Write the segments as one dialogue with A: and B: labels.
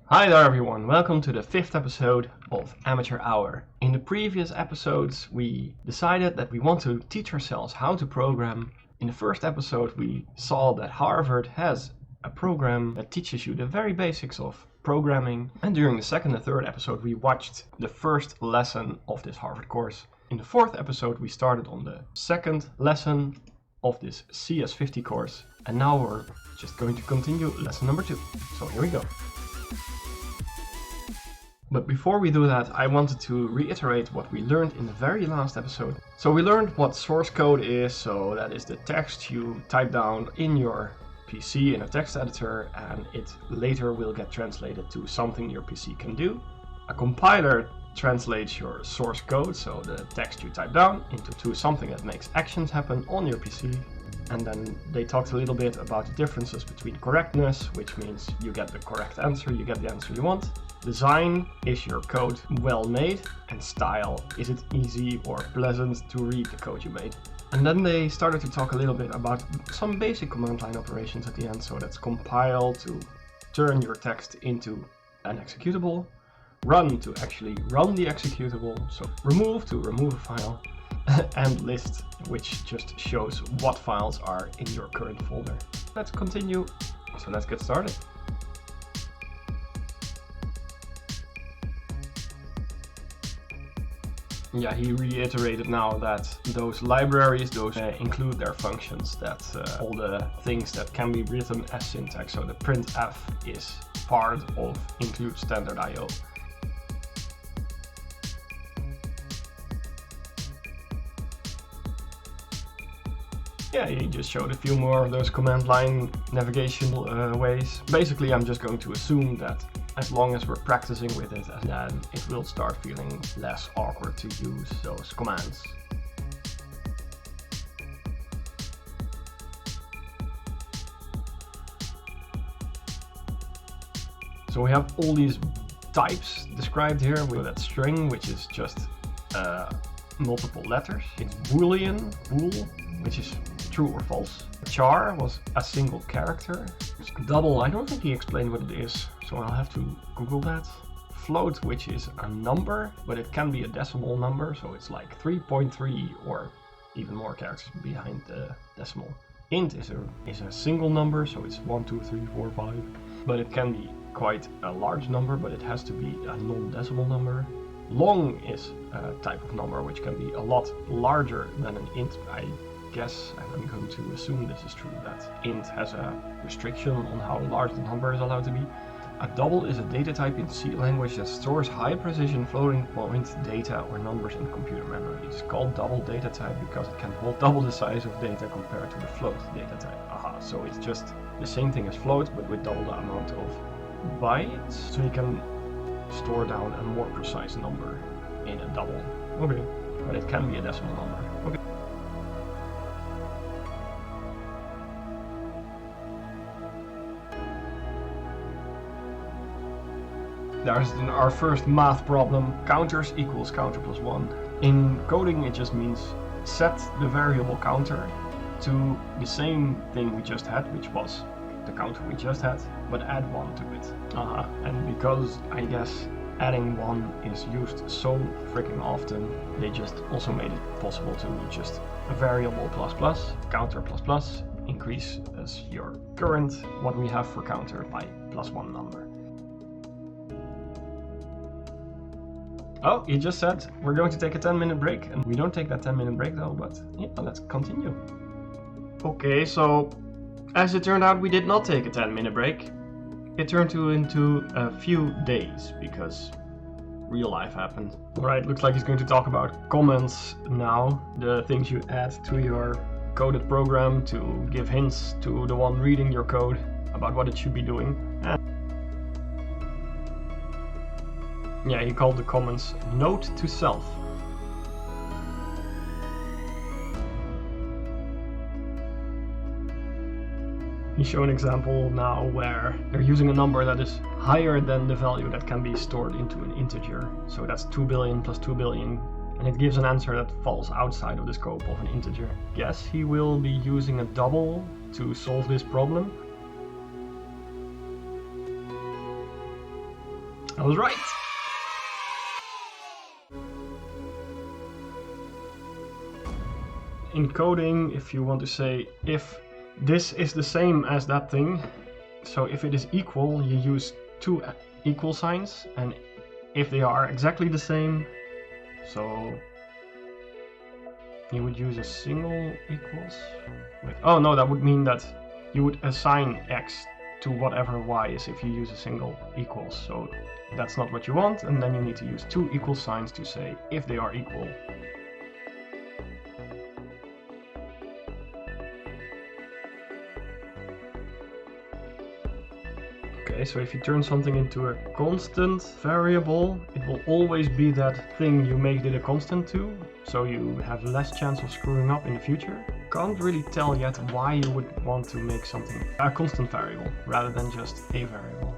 A: Hi there everyone, welcome to the 5th episode of Amateur Hour. In the previous episodes we decided that we want to teach ourselves how to program. In the first episode we saw that Harvard has a program that teaches you the very basics of programming, and during the second and third episode we watched the first lesson of this Harvard course. In the fourth episode we started on the second lesson of this CS50 course, and now we're just going to continue lesson number 2. So here we go. But before we do that, I wanted to reiterate what we learned in the very last episode. So we learned what source code is, so that is the text you type down in your PC in a text editor, and it later will get translated to something your PC can do. A compiler translates your source code, so the text you type down, into something that makes actions happen on your PC. And then they talked a little bit about the differences between correctness, which means you get the correct answer, you get the answer you want. Design, is your code well made? And style, is it easy or pleasant to read the code you made? And then they started to talk a little bit about some basic command line operations at the end. So that's compile to turn your text into an executable, run to actually run the executable, so remove to remove a file, and list, which just shows what files are in your current folder. Let's continue, so let's get started. Yeah, he reiterated now that those libraries, include their functions, that all the things that can be written as syntax, so the printf is part of include standard IO. Yeah, he just showed a few more of those command line navigational ways. Basically, I'm just going to assume that as long as we're practicing with it, then it will start feeling less awkward to use those commands. So we have all these types described here with that string, which is just multiple letters. It's boolean, bool, which is true or false. Char was a single character. Double, I don't think he explained what it is, so I'll have to Google that. Float, which is a number, but it can be a decimal number, so it's like 3.3 or even more characters behind the decimal. Int is a single number, so it's 1, 2, 3, 4, 5, but it can be quite a large number, but it has to be a non-decimal number. Long is a type of number which can be a lot larger than an int. I guess, and I'm going to assume this is true, that int has a restriction on how large the number is allowed to be. A double is a data type in C language that stores high precision floating point data or numbers in computer memory. It's called double data type because it can hold double the size of data compared to the float data type. Aha, so it's just the same thing as float, but with double the amount of bytes, so you can store down a more precise number in a double. Okay, but it can be a decimal number. Okay. There's our first math problem. Counters equals counter plus 1. In coding it just means set the variable counter to the same thing we just had, which was the counter we just had, but add 1 to it. And because I guess adding 1 is used so freaking often, they just also made it possible to just a variable plus plus, counter plus plus, increase as your current, what we have for counter, by plus 1 number. Oh, he just said we're going to take a 10-minute break, and we don't take that 10-minute break though, but yeah, let's continue. Okay, so as it turned out, we did not take a 10-minute break. It turned into a few days because real life happened. Alright, looks like he's going to talk about comments now, the things you add to your coded program to give hints to the one reading your code about what it should be doing. Yeah, he called the comments note to self. He showed an example now where they're using a number that is higher than the value that can be stored into an integer. So that's 2 billion plus 2 billion, and it gives an answer that falls outside of the scope of an integer. Guess he will be using a double to solve this problem. I was right. In coding, if you want to say if this is the same as that thing, so if it is equal, you use two equal signs, and if they are exactly the same, so you would use a single equals. Wait, oh no, that would mean that you would assign x to whatever y is if you use a single equals. So that's not what you want, and then you need to use two equal signs to say if they are equal. Okay, so if you turn something into a constant variable, it will always be that thing you made it a constant to, so you have less chance of screwing up in the future. Can't really tell yet why you would want to make something a constant variable rather than just a variable.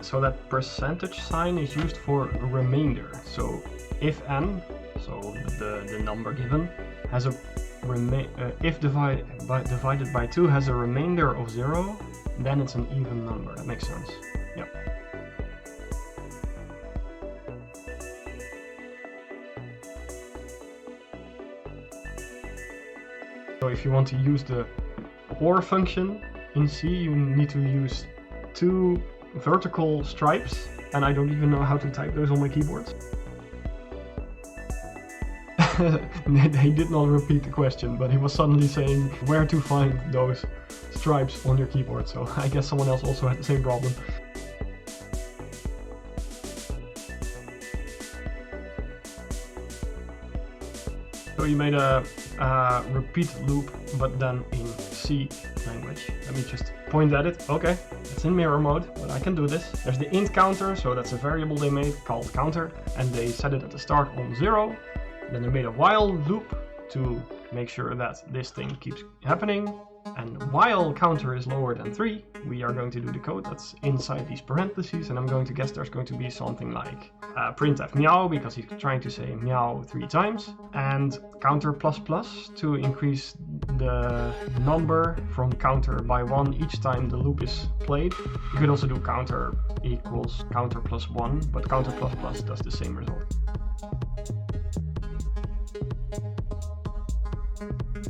A: So that percentage sign is used for a remainder. So if n, so the number given, has a if divided by 2 has a remainder of 0, then it's an even number. That makes sense. Yep. So if you want to use the or function in C, you need to use two vertical stripes, and I don't even know how to type those on my keyboard. He did not repeat the question, but he was suddenly saying where to find those stripes on your keyboard, so I guess someone else also had the same problem. So you made a repeat loop, but then in C language. Let me just point at it. Okay, it's in mirror mode, but I can do this. There's the int counter, so that's a variable they made called counter, and they set it at the start on 0. Then they made a while loop to make sure that this thing keeps happening. And while counter is lower than 3, we are going to do the code that's inside these parentheses, and I'm going to guess there's going to be something like printf meow, because he's trying to say meow 3 times, and counter plus plus to increase the number from counter by 1 each time the loop is played. You could also do counter equals counter plus 1, but counter plus plus does the same result.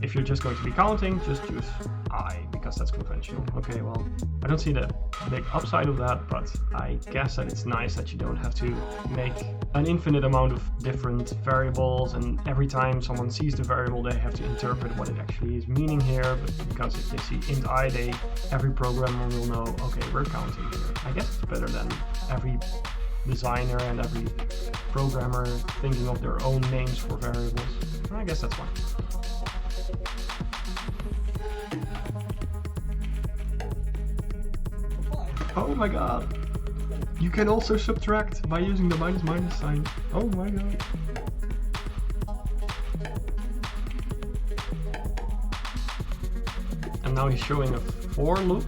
A: If you're just going to be counting, just use I, because that's conventional. Okay, well, I don't see the big upside of that, but I guess that it's nice that you don't have to make an infinite amount of different variables, and every time someone sees the variable, they have to interpret what it actually is meaning here, but because if they see int I, every programmer will know, okay, we're counting here. I guess it's better than every designer and every programmer thinking of their own names for variables. I guess that's fine. Oh my god! You can also subtract by using the minus sign. Oh my god. And now he's showing a for loop,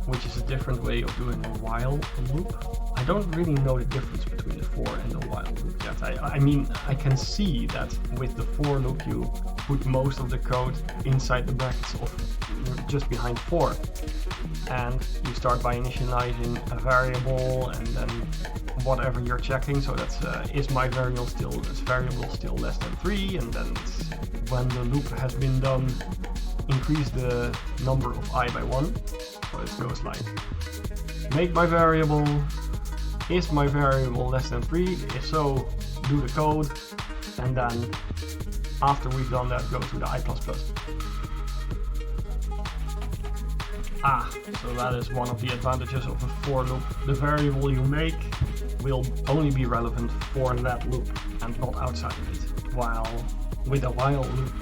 A: which is a different way of doing a while loop. I don't really know the difference between the for and the while loop yet. I mean, I can see that with the for loop you put most of the code inside the brackets of just behind for. And you start by initializing a variable and then whatever you're checking. So that's is my variable still less than 3, and then it's, when the loop has been done, increase the number of I by 1. So it goes like make my variable, is my variable less than 3? If so, do the code, and then after we've done that, go to the I++. So that is one of the advantages of a for loop. The variable you make will only be relevant for that loop and not outside of it. While with a while loop,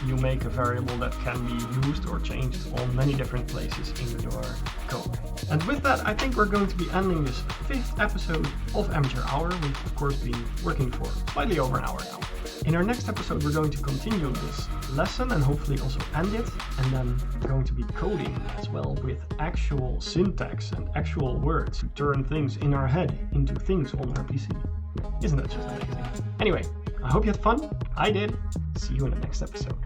A: you make a variable that can be used or changed on many different places in your code. And with that, I think we're going to be ending this 5th episode of Amateur Hour. We've of course been working for slightly over an hour now. In our next episode, we're going to continue this lesson and hopefully also end it, and then we're going to be coding as well with actual syntax and actual words to turn things in our head into things on our PC. Isn't that just amazing? Anyway, I hope you had fun. I did. See you in the next episode.